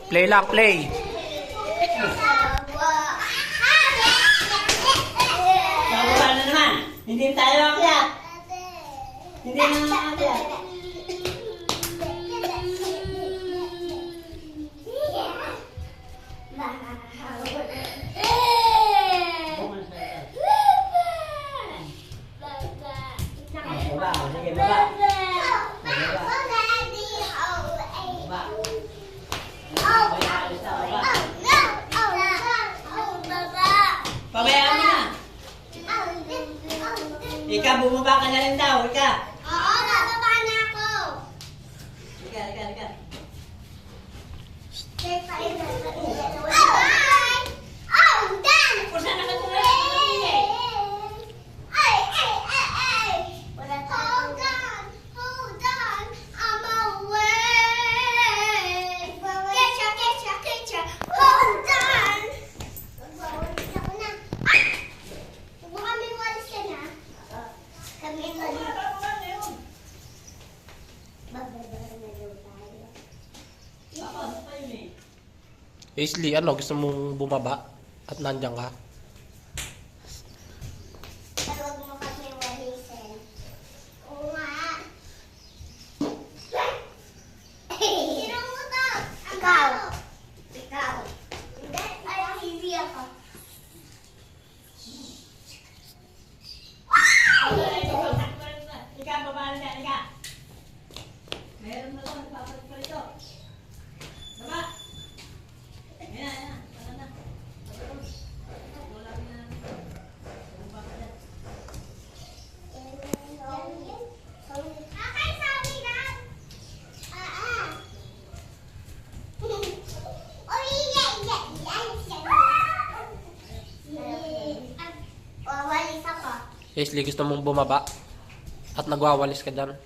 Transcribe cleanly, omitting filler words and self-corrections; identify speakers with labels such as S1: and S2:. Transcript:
S1: Play lang, play.
S2: Bababa na naman. Hindi tayo akyat. Hindi na akyat. Baba, sige baba. Pabayaan mo na. Ika, bumaba ka na rin daw. Ika.
S3: Oo, bababa na ako.
S2: Ika, ika, ika.
S3: Ay! Oh, done!
S2: Kung saan nakatulad?
S3: Ay! Hold on, I'm away. Ketcha. Hold on. Magwawalis ako na. Ay! Huwag mo kami walis ka na. Kami walis. Bababa na daw tayo.
S1: Aisley, ano? Gusto mong bumaba? At nandiyan ka?
S3: Pero huwag mo kami walisin. Oo nga. Sino mo to? Ikaw. Hindi. Ay, hindi ako.
S2: Ika, baba na siya. Ika. Meron na ito. Nagpapalit pa ito. Baba. Ayan. Tara na. Wala na. Baba ka dyan.
S3: Akay, sabi na. Wawalis ako.
S1: Aisley, gusto mong bumaba? At nagwawalis ka dyan?